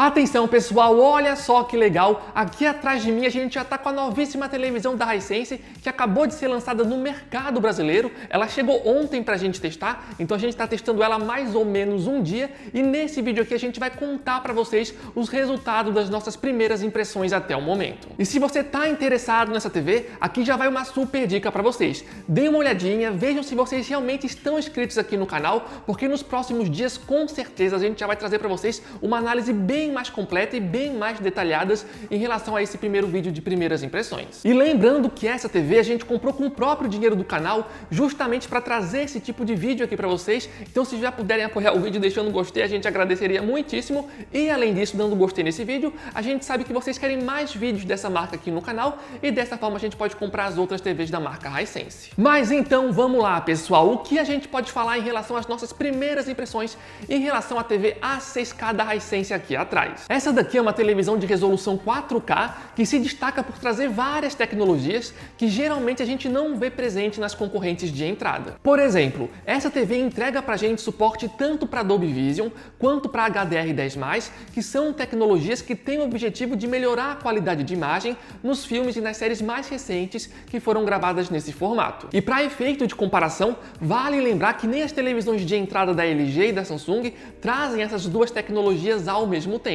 Atenção pessoal, olha só que legal, aqui atrás de mim a gente já está com a novíssima televisão da Hisense que acabou de ser lançada no mercado brasileiro. Ela chegou ontem para a gente testar, então a gente está testando ela mais ou menos um dia e nesse vídeo aqui a gente vai contar para vocês os resultados das nossas primeiras impressões até o momento. E se você está interessado nessa TV, aqui já vai uma super dica para vocês. Deem uma olhadinha, vejam se vocês realmente estão inscritos aqui no canal, porque nos próximos dias com certeza a gente já vai trazer para vocês uma análise bem mais completa e bem mais detalhadas em relação a esse primeiro vídeo de primeiras impressões. E lembrando que essa TV a gente comprou com o próprio dinheiro do canal justamente para trazer esse tipo de vídeo aqui para vocês, então se já puderem apoiar o vídeo deixando um gostei, a gente agradeceria muitíssimo. E além disso, dando gostei nesse vídeo, a gente sabe que vocês querem mais vídeos dessa marca aqui no canal e dessa forma a gente pode comprar as outras TVs da marca Hisense. Mas então vamos lá pessoal, o que a gente pode falar em relação às nossas primeiras impressões em relação à TV A6K da Hisense aqui atrás. Essa daqui é uma televisão de resolução 4K que se destaca por trazer várias tecnologias que geralmente a gente não vê presente nas concorrentes de entrada. Por exemplo, essa TV entrega pra gente suporte tanto para Dolby Vision quanto para HDR10+, que são tecnologias que têm o objetivo de melhorar a qualidade de imagem nos filmes e nas séries mais recentes que foram gravadas nesse formato. E para efeito de comparação, vale lembrar que nem as televisões de entrada da LG e da Samsung trazem essas duas tecnologias ao mesmo tempo,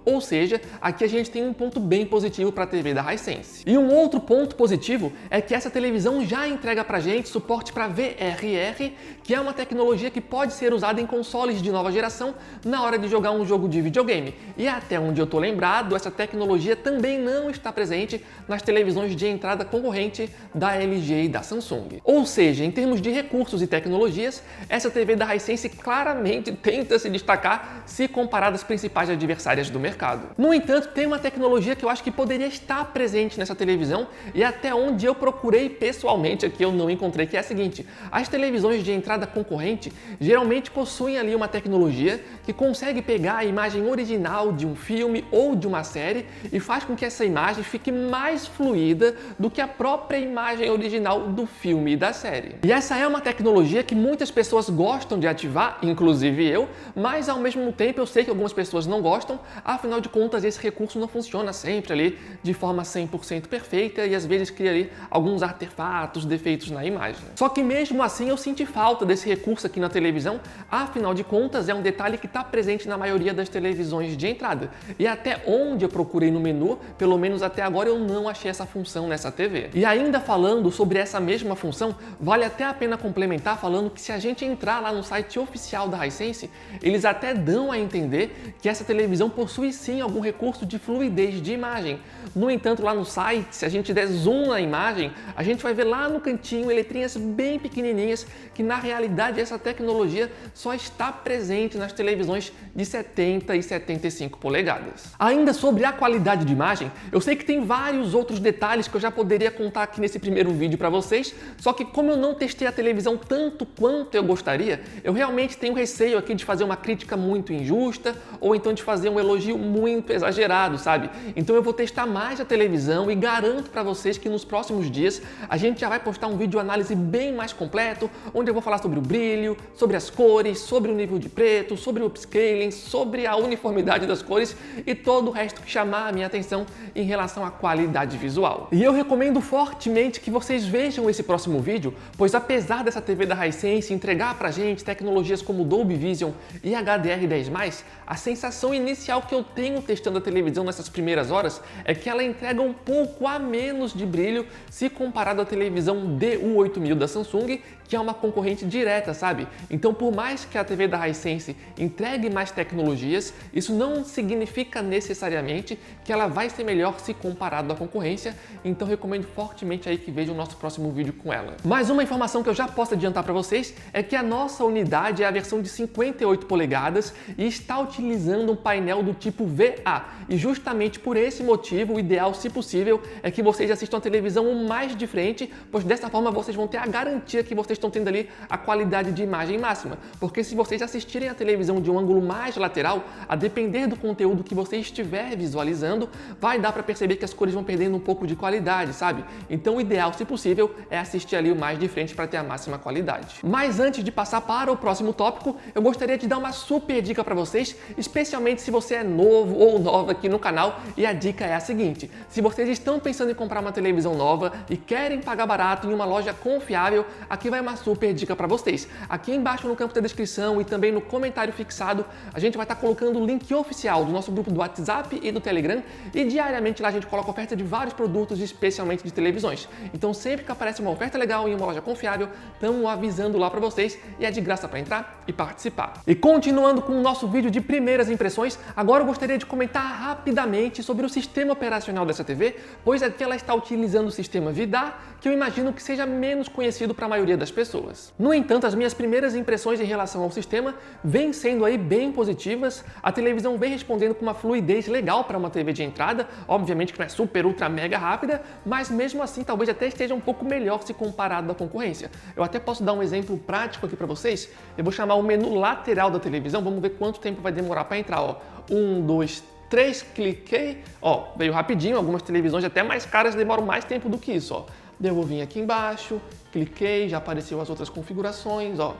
ou seja, aqui a gente tem um ponto bem positivo para a TV da Hisense. E um outro ponto positivo é que essa televisão já entrega pra gente suporte para VRR, que é uma tecnologia que pode ser usada em consoles de nova geração na hora de jogar um jogo de videogame. E até onde eu tô lembrado, essa tecnologia também não está presente nas televisões de entrada concorrente da LG e da Samsung. Ou seja, em termos de recursos e tecnologias, essa TV da Hisense claramente tenta se destacar se comparada às principais adversárias do mercado. No entanto, tem uma tecnologia que eu acho que poderia estar presente nessa televisão e até onde eu procurei pessoalmente aqui eu não encontrei, que é a seguinte: as televisões de entrada concorrente geralmente possuem ali uma tecnologia que consegue pegar a imagem original de um filme ou de uma série e faz com que essa imagem fique mais fluida do que a própria imagem original do filme e da série. E essa é uma tecnologia que muitas pessoas gostam de ativar, inclusive eu, mas ao mesmo tempo eu sei que algumas pessoas não gostam, afinal de contas esse recurso não funciona sempre ali de forma 100% perfeita e às vezes cria ali alguns artefatos, defeitos na imagem. Só que mesmo assim eu senti falta desse recurso aqui na televisão, afinal de contas é um detalhe que está presente na maioria das televisões de entrada. E até onde eu procurei no menu, pelo menos até agora eu não achei essa função nessa TV. E ainda falando sobre essa mesma função, vale até a pena complementar falando que se a gente entrar lá no site oficial da Hisense, eles até dão a entender que essa televisão possui sim algum recurso de fluidez de imagem. No entanto, lá no site, se a gente der zoom na imagem, a gente vai ver lá no cantinho letrinhas bem pequenininhas que na realidade essa tecnologia só está presente nas televisões de 70 e 75 polegadas. Ainda sobre a qualidade de imagem, eu sei que tem vários outros detalhes que eu já poderia contar aqui nesse primeiro vídeo para vocês, só que como eu não testei a televisão tanto quanto eu gostaria, eu realmente tenho receio aqui de fazer uma crítica muito injusta ou então de fazer um elogio muito exagerado, sabe? Então eu vou testar mais a televisão e garanto para vocês que nos próximos dias a gente já vai postar um vídeo análise bem mais completo, onde eu vou falar sobre o brilho, sobre as cores, sobre o nível de preto, sobre o upscaling, sobre a uniformidade das cores e todo o resto que chamar a minha atenção em relação à qualidade visual. E eu recomendo fortemente que vocês vejam esse próximo vídeo, pois apesar dessa TV da Hisense entregar pra gente tecnologias como Dolby Vision e HDR10+, a sensação inicial que eu tenho testando a televisão nessas primeiras horas é que ela entrega um pouco a menos de brilho se comparado à televisão DU8000 da Samsung, que é uma concorrente direta, sabe? Então, por mais que a TV da Hisense entregue mais tecnologias, isso não significa necessariamente que ela vai ser melhor se comparado à concorrência, então recomendo fortemente aí que vejam o nosso próximo vídeo com ela. Mais uma informação que eu já posso adiantar para vocês é que a nossa unidade é a versão de 58 polegadas e está utilizando um painel do tipo VA, e justamente por esse motivo o ideal, se possível, é que vocês assistam a televisão o mais de frente, pois dessa forma vocês vão ter a garantia que vocês estão tendo ali a qualidade de imagem máxima, porque se vocês assistirem a televisão de um ângulo mais lateral, a depender do conteúdo que você estiver visualizando, vai dar para perceber que as cores vão perdendo um pouco de qualidade, sabe? Então o ideal, se possível, é assistir ali o mais de frente para ter a máxima qualidade. Mas antes de passar para o próximo tópico, eu gostaria de dar uma super dica para vocês, especialmente se se você é novo ou nova aqui no canal e a dica é a seguinte: se vocês estão pensando em comprar uma televisão nova e querem pagar barato em uma loja confiável, aqui vai uma super dica para vocês. Aqui embaixo no campo da descrição e também no comentário fixado, a gente vai estar colocando o link oficial do nosso grupo do WhatsApp e do Telegram e diariamente lá a gente coloca oferta de vários produtos, especialmente de televisões. Então sempre que aparece uma oferta legal em uma loja confiável, estamos avisando lá para vocês e é de graça para entrar e participar. E continuando com o nosso vídeo de primeiras impressões, agora eu gostaria de comentar rapidamente sobre o sistema operacional dessa TV, pois aqui ela está utilizando o sistema VIDAA, que eu imagino que seja menos conhecido para a maioria das pessoas. No entanto, as minhas primeiras impressões em relação ao sistema vêm sendo aí bem positivas. A televisão vem respondendo com uma fluidez legal para uma TV de entrada, obviamente que não é super, ultra, mega rápida, mas mesmo assim talvez até esteja um pouco melhor se comparado à concorrência. Eu até posso dar um exemplo prático aqui para vocês. Eu vou chamar o menu lateral da televisão, vamos ver quanto tempo vai demorar para entrar, ó. 1, 2, 3, cliquei, ó, veio rapidinho. Algumas televisões até mais caras demoram mais tempo do que isso, ó. Eu vou vir aqui embaixo, cliquei, já apareceu as outras configurações, ó.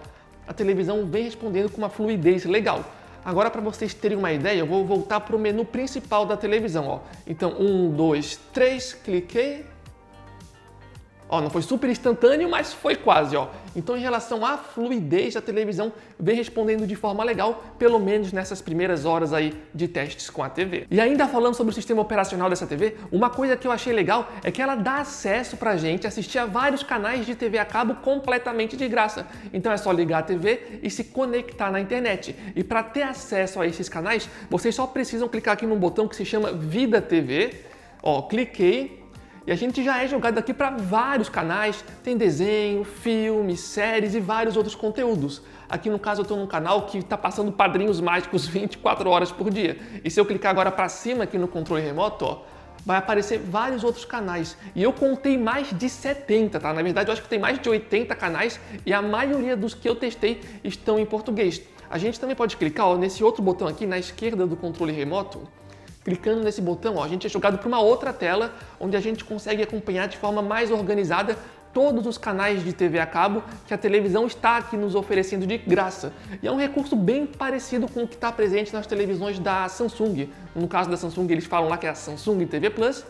A televisão vem respondendo com uma fluidez legal. Agora, para vocês terem uma ideia, eu vou voltar para o menu principal da televisão, ó. Então, 1, 2, 3, cliquei. Ó, não foi super instantâneo, mas foi quase, ó. Então, em relação à fluidez, a televisão vem respondendo de forma legal, pelo menos nessas primeiras horas aí de testes com a TV. E ainda falando sobre o sistema operacional dessa TV, uma coisa que eu achei legal é que ela dá acesso pra gente assistir a vários canais de TV a cabo completamente de graça. Então é só ligar a TV e se conectar na internet. E para ter acesso a esses canais, vocês só precisam clicar aqui num botão que se chama Vida TV. Ó, cliquei. E a gente já é jogado aqui para vários canais, tem desenho, filmes, séries e vários outros conteúdos. Aqui no caso eu estou num canal que está passando Padrinhos Mágicos 24 horas por dia. E se eu clicar agora para cima aqui no controle remoto, ó, vai aparecer vários outros canais. E eu contei mais de 70, tá? Na verdade eu acho que tem mais de 80 canais e a maioria dos que eu testei estão em português. A gente também pode clicar, ó, nesse outro botão aqui na esquerda do controle remoto. Clicando nesse botão, ó, a gente é jogado para uma outra tela, onde a gente consegue acompanhar de forma mais organizada todos os canais de TV a cabo que a televisão está aqui nos oferecendo de graça. E é um recurso bem parecido com o que está presente nas televisões da Samsung. No caso da Samsung, eles falam lá que é a Samsung TV Plus.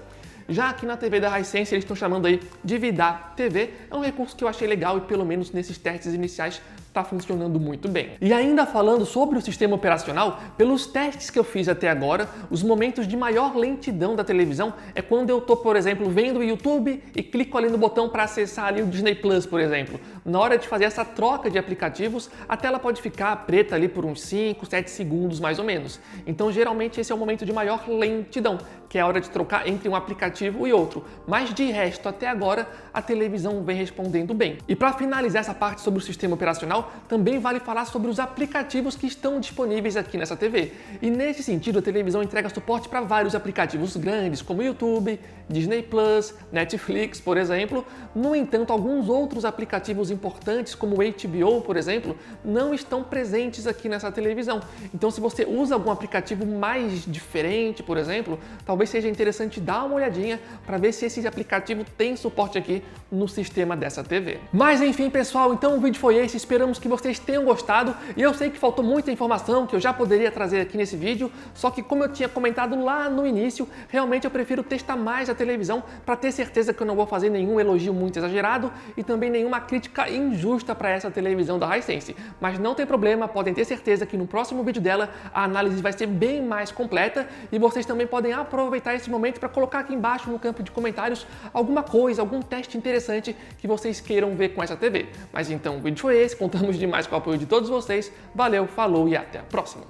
Já aqui na TV da Hisense, eles estão chamando aí de VIDAA TV. É um recurso que eu achei legal e pelo menos nesses testes iniciais está funcionando muito bem. E ainda falando sobre o sistema operacional, pelos testes que eu fiz até agora, os momentos de maior lentidão da televisão é quando eu estou, por exemplo, vendo o YouTube e clico ali no botão para acessar ali o Disney Plus, por exemplo. Na hora de fazer essa troca de aplicativos, a tela pode ficar preta ali por uns 5, 7 segundos mais ou menos. Então, geralmente, esse é o momento de maior lentidão, que é a hora de trocar entre um aplicativo e outro. Mas de resto, até agora, a televisão vem respondendo bem. E para finalizar essa parte sobre o sistema operacional, também vale falar sobre os aplicativos que estão disponíveis aqui nessa TV. E nesse sentido, a televisão entrega suporte para vários aplicativos grandes, como YouTube, Disney Plus, Netflix, por exemplo. No entanto, alguns outros aplicativos importantes, como o HBO, por exemplo, não estão presentes aqui nessa televisão. Então, se você usa algum aplicativo mais diferente, por exemplo, talvez seja interessante dar uma olhadinha para ver se esse aplicativo tem suporte aqui no sistema dessa TV. Mas enfim, pessoal, então o vídeo foi esse. Esperamos que vocês tenham gostado. E eu sei que faltou muita informação que eu já poderia trazer aqui nesse vídeo, só que como eu tinha comentado lá no início, realmente eu prefiro testar mais a televisão para ter certeza que eu não vou fazer nenhum elogio muito exagerado e também nenhuma crítica injusta para essa televisão da Hisense. Mas não tem problema, podem ter certeza que no próximo vídeo dela a análise vai ser bem mais completa e vocês também podem aproveitar esse momento para colocar aqui embaixo no campo de comentários alguma coisa, algum teste interessante que vocês queiram ver com essa TV. Mas então o vídeo foi esse, contamos demais com o apoio de todos vocês. Valeu, falou e até a próxima!